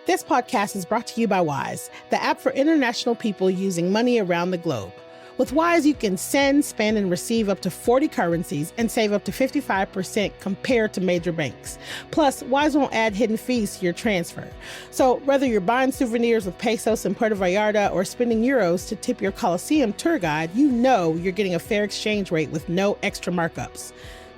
This podcast is brought to you by Wise, the app for international people using money around the globe. With Wise, you can send, spend, and receive up to 40 currencies and save up to 55% compared to major banks. Plus, Wise won't add hidden fees to your transfer. So whether you're buying souvenirs with pesos in Puerto Vallarta or spending euros to tip your Coliseum tour guide, you know you're getting a fair exchange rate with no extra markups.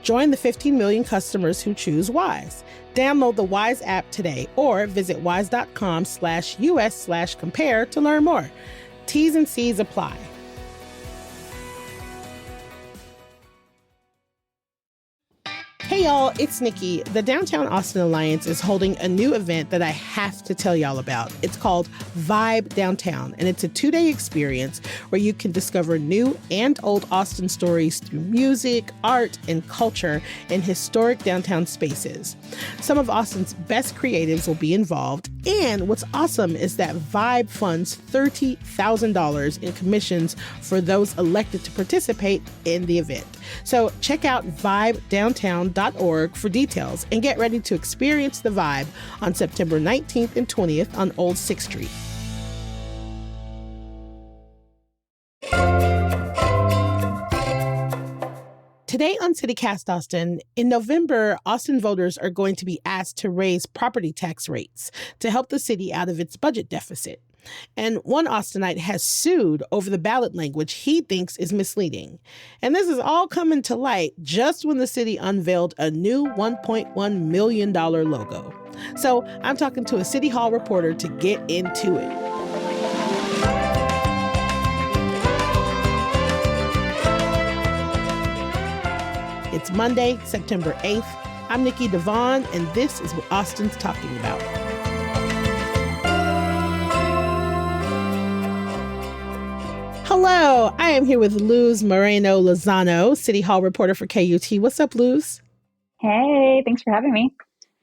Join the 15 million customers who choose Wise. Download the Wise app today or visit wise.com/US/compare to learn more. T's and C's apply. Hey y'all, it's Nikki. The Downtown Austin Alliance is holding a new event that I have to tell y'all about. It's called Vibe Downtown, and it's a 2-day experience where you can discover new and old Austin stories through music, art, and culture in historic downtown spaces. Some of Austin's best creatives will be involved, and what's awesome is that Vibe funds $30,000 in commissions for those elected to participate in the event. So check out vibedowntown.org for details and get ready to experience the vibe on September 19th and 20th on Old 6th Street. Today on CityCast Austin, in November, Austin voters are going to be asked to raise property tax rates to help the city out of its budget deficit. And one Austinite has sued over the ballot language he thinks is misleading. And this is all coming to light just when the city unveiled a new $1.1 million logo. So I'm talking to a City Hall reporter to get into it. It's Monday, September 8th. I'm Nikki Devon, and this is what Austin's talking about. Hello, I am here with Luz Moreno-Lozano, City Hall reporter for KUT. What's up, Luz? Hey, thanks for having me.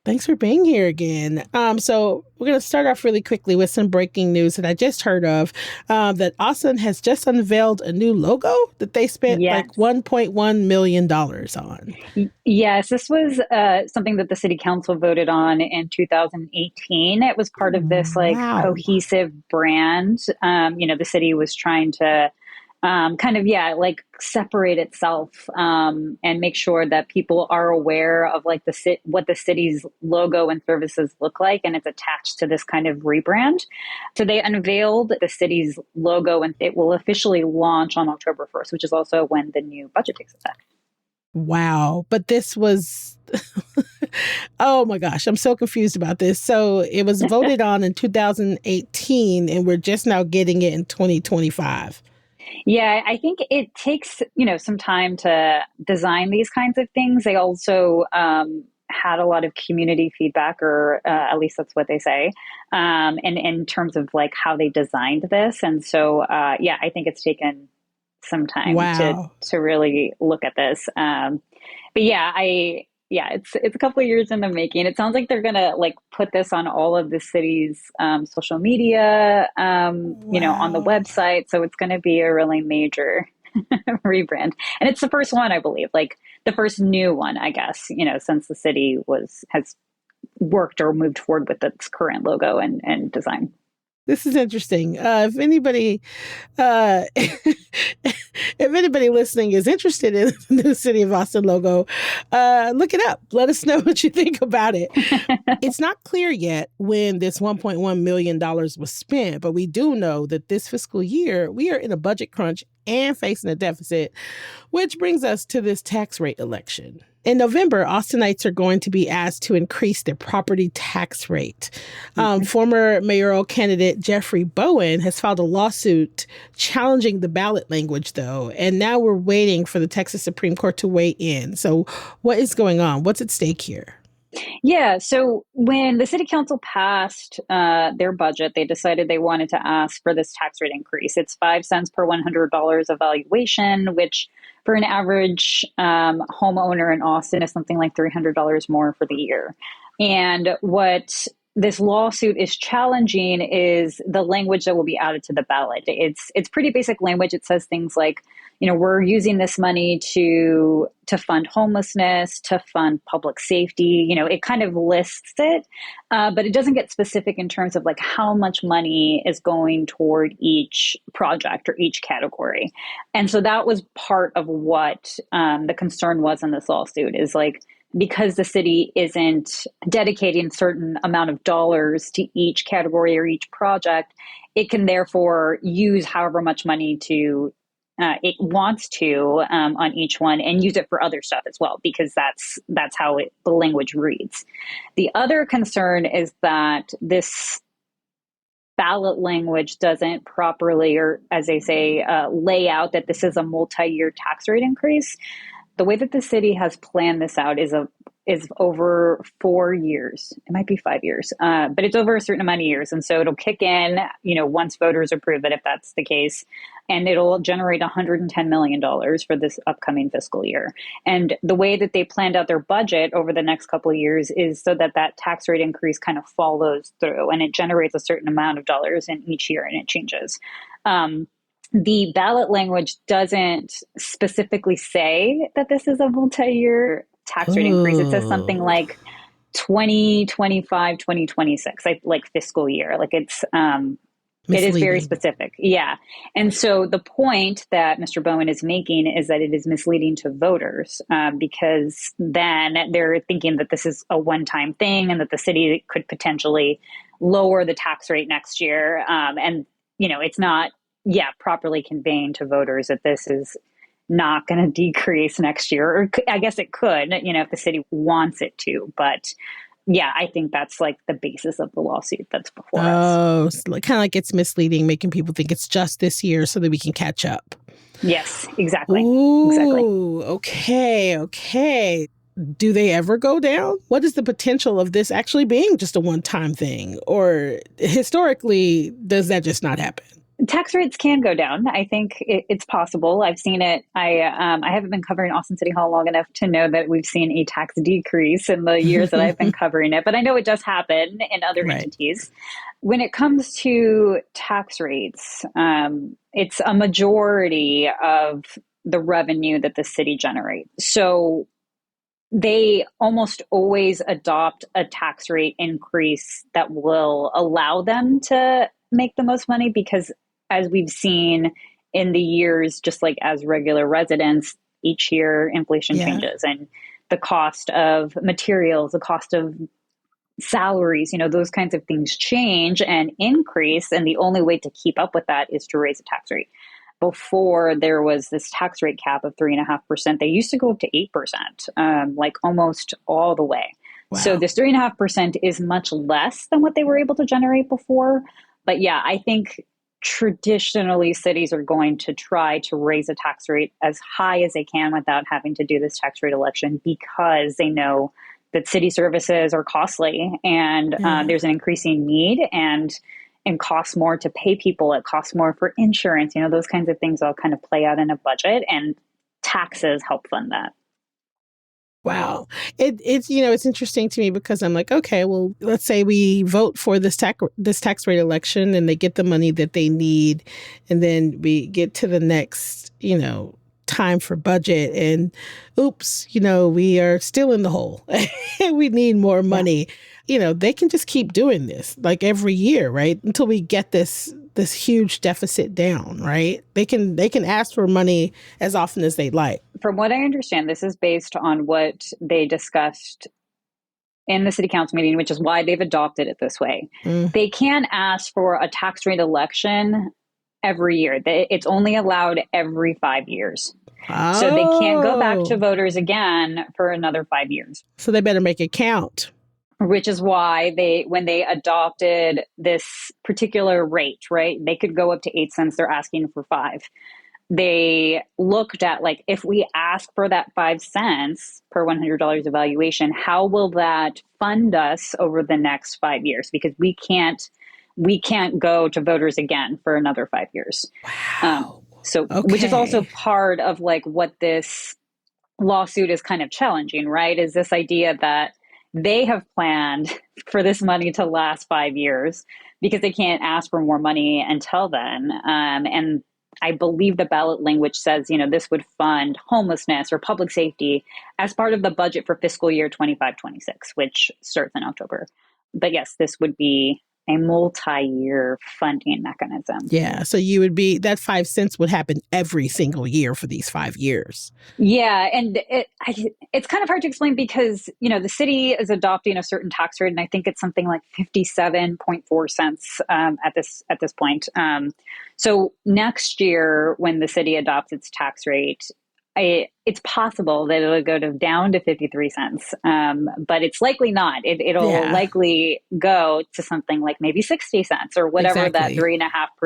Thanks for being here again. So we're going to start off really quickly with some breaking news that I just heard of, that Austin has just unveiled a new logo that they spent like $1.1 million on. Yes, this was something that the city council voted on in 2018. It was part of this cohesive brand. The city was trying to separate itself and make sure that people are aware of what the city's logo and services look like, and it's attached to this kind of rebrand. So they unveiled the city's logo, and it will officially launch on October 1st, which is also when the new budget takes effect. Wow. But this was, oh my gosh, I'm so confused about this. So it was voted on in 2018, and we're just now getting it in 2025. Yeah, I think it takes, some time to design these kinds of things. They also had a lot of community feedback, or at least that's what they say, and in terms of like how they designed this. And so, I think it's taken some time to really look at this. It's a couple of years in the making. It sounds like they're gonna put this on all of the city's social media, on the website. So it's gonna be a really major rebrand, and it's the first one, I believe, the first new one, I guess, since the city has worked or moved forward with its current logo and design. This is interesting. If anybody listening is interested in the new City of Austin logo, look it up. Let us know what you think about it. It's not clear yet when this $1.1 million was spent, but we do know that this fiscal year, we are in a budget crunch and facing a deficit, which brings us to this tax rate election. In November, Austinites are going to be asked to increase their property tax rate. Former mayoral candidate Jeffrey Bowen has filed a lawsuit challenging the ballot language, though, and now we're waiting for the Texas Supreme Court to weigh in. So what is going on? What's at stake here? Yeah, so when the city council passed their budget, they decided they wanted to ask for this tax rate increase. It's 5 cents per $100 of valuation, which for an average homeowner in Austin is something like $300 more for the year. And what this lawsuit is challenging is the language that will be added to the ballot. It's pretty basic language. It says things like, we're using this money to fund homelessness, to fund public safety. It kind of lists it, but it doesn't get specific in terms of like how much money is going toward each project or each category. And so that was part of what the concern was in this lawsuit, is like, because the city isn't dedicating a certain amount of dollars to each category or each project, it can therefore use however much money it wants to on each one, and use it for other stuff as well, because that's how the language reads. The other concern is that this ballot language doesn't properly, or as they say, lay out that this is a multi-year tax rate increase. The way that the city has planned this out is over 4 years. It might be 5 years, but it's over a certain amount of years. And so it'll kick in, once voters approve it, if that's the case, and it'll generate $110 million for this upcoming fiscal year. And the way that they planned out their budget over the next couple of years is so that that tax rate increase kind of follows through, and it generates a certain amount of dollars in each year, and it changes. The ballot language doesn't specifically say that this is a multi-year tax rate increase. It says something Oh, like 2025, 2026, like fiscal year. Like it is very misleading. specific. Yeah. And so the point that Mr. Bowen is making is that it is misleading to voters, because then they're thinking that this is a one-time thing and that the city could potentially lower the tax rate next year. And, it's not, properly conveying to voters that this is not going to decrease next year. Or I guess it could, if the city wants it to. But yeah, I think that's like the basis of the lawsuit that's before us. Oh, kind of like it's misleading, making people think it's just this year so that we can catch up. Yes, exactly. Exactly. Ooh, okay, okay. Do they ever go down? What is the potential of this actually being just a one-time thing? Or historically, does that just not happen? Tax rates can go down. I think it's possible. I've seen it. I haven't been covering Austin City Hall long enough to know that we've seen a tax decrease in the years that I've been covering it, but I know it does happen in other Right. entities. When it comes to tax rates, it's a majority of the revenue that the city generates. So they almost always adopt a tax rate increase that will allow them to make the most money, because as we've seen in the years, just like as regular residents, each year inflation Yeah. changes, and the cost of materials, the cost of salaries, those kinds of things change and increase. And the only way to keep up with that is to raise the tax rate. Before there was this tax rate cap of 3.5%, they used to go up to 8%, like almost all the way. So Wow. this 3.5% is much less than what they were able to generate before. But yeah, I think traditionally cities are going to try to raise a tax rate as high as they can without having to do this tax rate election, because they know that city services are costly, and Yeah. there's an increasing need, and costs more to pay people. It costs more for insurance. Those kinds of things all kind of play out in a budget, and taxes help fund that. Wow. It's interesting to me because I'm like, okay, well, let's say we vote for this tax rate election and they get the money that they need, and then we get to the next, time for budget, and oops, we are still in the hole. We need more Yeah. money. They can just keep doing this like every year, right? Until we get this huge deficit down, right? They can ask for money as often as they like. From what I understand, this is based on what they discussed in the city council meeting, which is why they've adopted it this way. Mm. They can ask for a tax rate election every year. It's only allowed every 5 years. So they can't go back to Oh, voters again for another 5 years, so they better make it count. which is why when they adopted this particular rate, right, they could go up to 8 cents. They're asking for five. They looked at, like, if we ask for that 5 cents per $100 evaluation, how will that fund us over the next 5 years? Because we can't go to voters again for another 5 years. Wow. So, which is also Okay. part of like what this lawsuit is kind of challenging, right? Is this idea that they have planned for this money to last 5 years because they can't ask for more money until then. And I believe the ballot language says, this would fund homelessness or public safety as part of the budget for fiscal year 25-26, which starts in October. But yes, this would be a multi-year funding mechanism. Yeah. So that 5 cents would happen every single year for these 5 years. Yeah, and it's kind of hard to explain because, the city is adopting a certain tax rate, and I think it's something like 57.4 cents at this point. So next year, when the city adopts its tax rate, it's possible that it'll go down to 53 cents, but it's likely not. It'll likely go to something like maybe 60 cents or whatever that 3.5%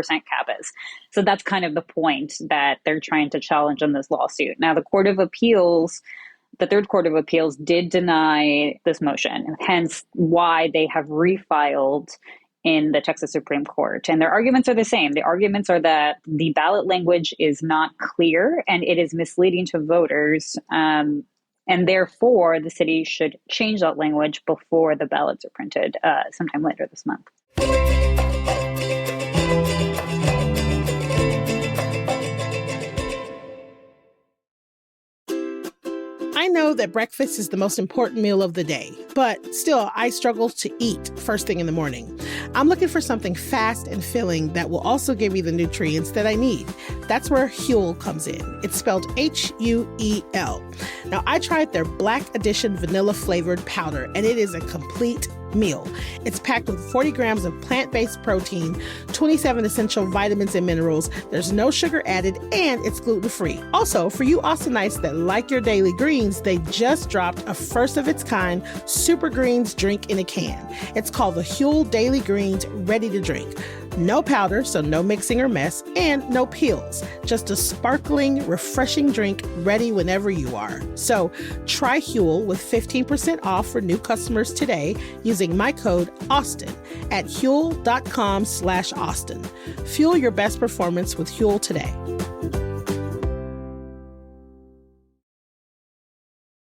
cap is. So that's kind of the point that they're trying to challenge in this lawsuit. Now, the Third Court of Appeals did deny this motion, hence why they have refiled in the Texas Supreme Court. And their arguments are the same. The arguments are that the ballot language is not clear and it is misleading to voters. And therefore, the city should change that language before the ballots are printed sometime later this month. I know that breakfast is the most important meal of the day, but still, I struggle to eat first thing in the morning. I'm looking for something fast and filling that will also give me the nutrients that I need. That's where Huel comes in. It's spelled Huel. Now, I tried their Black Edition vanilla flavored powder, and it is a complete meal. It's packed with 40 grams of plant-based protein, 27 essential vitamins and minerals. There's no sugar added, and it's gluten-free. Also, for you Austinites that like your daily greens, they just dropped a first-of-its-kind Super Greens drink in a can. It's called the Huel Daily Greens Ready to Drink. No powder, so no mixing or mess, and no peels. Just a sparkling, refreshing drink ready whenever you are. So try Huel with 15% off for new customers today using my code Austin at Huel.com/Austin. Fuel your best performance with Huel today.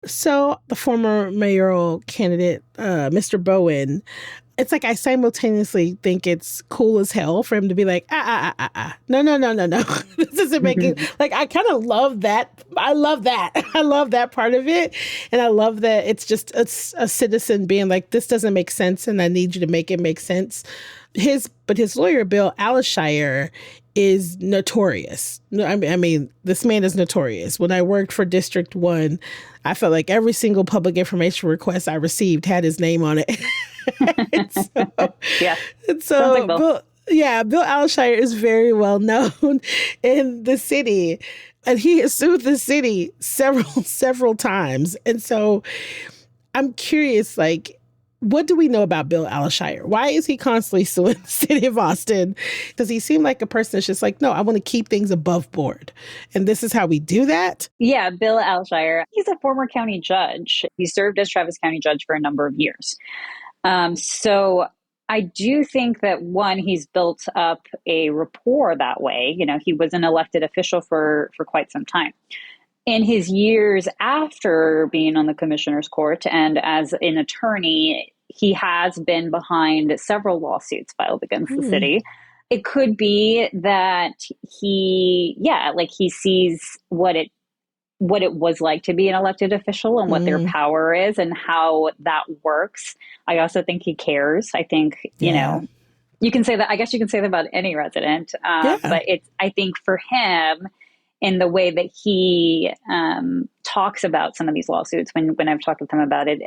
So the former mayoral candidate, Mr. Bowen, it's like I simultaneously think it's cool as hell for him to be like, no. This isn't making, like, I kind of love that. I love that. I love that part of it. And I love that it's just a citizen being like, this doesn't make sense and I need you to make it make sense. His lawyer, Bill Alshire, is notorious. I mean, this man is notorious. When I worked for District 1, I felt like every single public information request I received had his name on it. Yeah. So Bill Alshire is very well known in the city, and he has sued the city several times. And so I'm curious, like, what do we know about Bill Alshire? Why is he constantly suing the city of Austin? Does he seem like a person that's just like, no, I want to keep things above board, and this is how we do that? Yeah, Bill Alshire. He's a former county judge. He served as Travis County judge for a number of years. So I do think that, one, he's built up a rapport that way. He was an elected official for quite some time. In his years after being on the commissioner's court and as an attorney, he has been behind several lawsuits filed against the city. It could be that he sees what it was like to be an elected official and what their power is and how that works. I also think he cares. I think, you can say that, I guess you can say that about any resident. But I think for him, in the way that he talks about some of these lawsuits, when I've talked with him about it,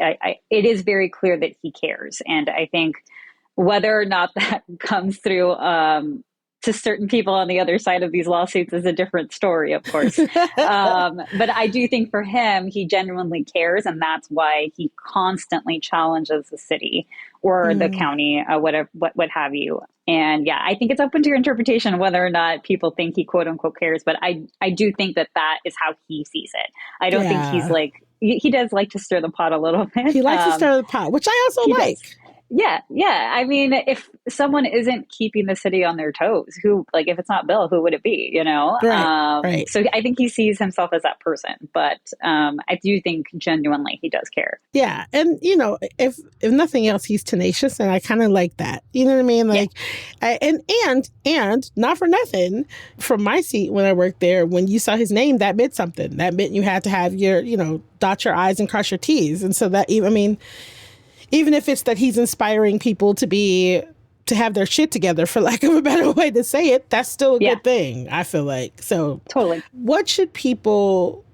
it is very clear that he cares. And I think whether or not that comes through to certain people on the other side of these lawsuits is a different story, of course. But I do think for him, he genuinely cares. And that's why he constantly challenges the city or the county, whatever, what have you. And I think it's open to your interpretation whether or not people think he quote unquote cares. But I do think that is how he sees it. I don't think he's like, he does like to stir the pot a little bit. He likes to stir the pot, which I also like. Does. Yeah. I mean, if someone isn't keeping the city on their toes. Who, like, if it's not Bill, who would it be, you know? Right, right. So I think he sees himself as that person, but I do think genuinely he does care. Yeah. And, if nothing else, he's tenacious, and I kind of like that. You know what I mean? Like, yeah. And not for nothing, from my seat when I worked there, when you saw his name, that meant something. That meant you had to have your, dot your I's and cross your T's. And so that, I mean, even if it's that he's inspiring people to have their shit together, for lack of a better way to say it, that's still a good thing, I feel like. So totally. What should people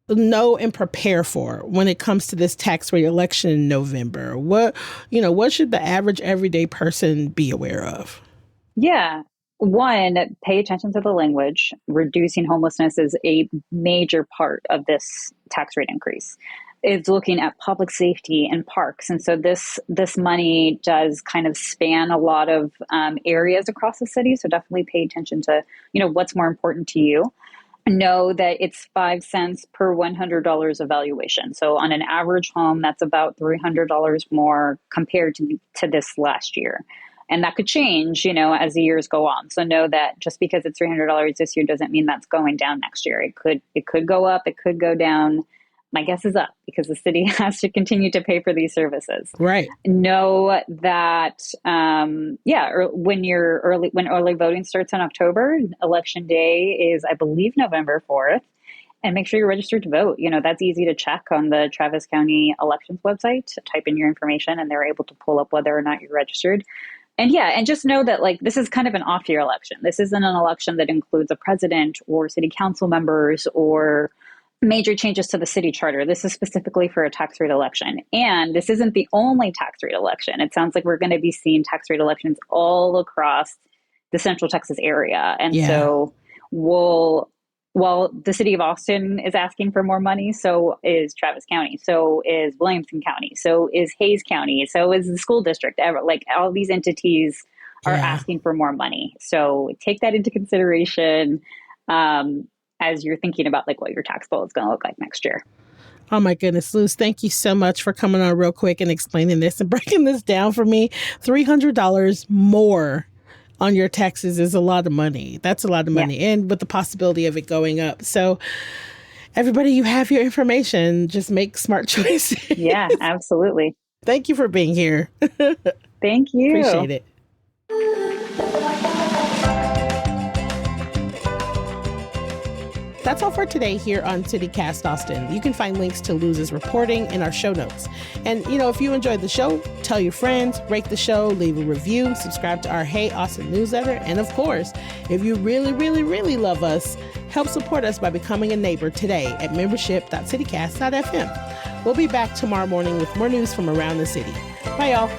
know and prepare for when it comes to this tax rate election in November? What should the average everyday person be aware of? Yeah. One, pay attention to the language. Reducing homelessness is a major part of this tax rate increase. It's looking at public safety and parks. And so this money does kind of span a lot of areas across the city. So definitely pay attention to, what's more important to you. Know that it's 5 cents per $100 evaluation. So on an average home, that's about $300 more compared to this last year. And that could change, as the years go on. So know that just because it's $300 this year doesn't mean that's going down next year. It could go up, it could go down. My guess is up, because the city has to continue to pay for these services. Right. Know that, when early voting starts in October, election day is, I believe, November 4th. And make sure you're registered to vote. That's easy to check on the Travis County elections website. Type in your information and they're able to pull up whether or not you're registered. And and just know that, like, this is kind of an off-year election. This isn't an election that includes a president or city council members or major changes to the city charter. This is specifically for a tax rate election. And this isn't the only tax rate election. It sounds like we're going to be seeing tax rate elections all across the Central Texas area. And so while the city of Austin is asking for more money, so is Travis County, so is Williamson County, so is Hayes County, so is the school district. Like, all these entities are asking for more money. So take that into consideration as you're thinking about, like, what your tax bill is going to look like next year. Oh my goodness, Luz, thank you so much for coming on real quick and explaining this and breaking this down for me. $300 more on your taxes is a lot of money. That's a lot of money. And with the possibility of it going up. So everybody, you have your information. Just make smart choices. Yeah, absolutely. Thank you for being here. Thank you. Appreciate it. That's all for today here on CityCast Austin. You can find links to Luz's reporting in our show notes. And, if you enjoyed the show, tell your friends, rate the show, leave a review, subscribe to our Hey Austin newsletter. And of course, if you really, really, really love us, help support us by becoming a neighbor today at membership.citycast.fm. We'll be back tomorrow morning with more news from around the city. Bye, y'all.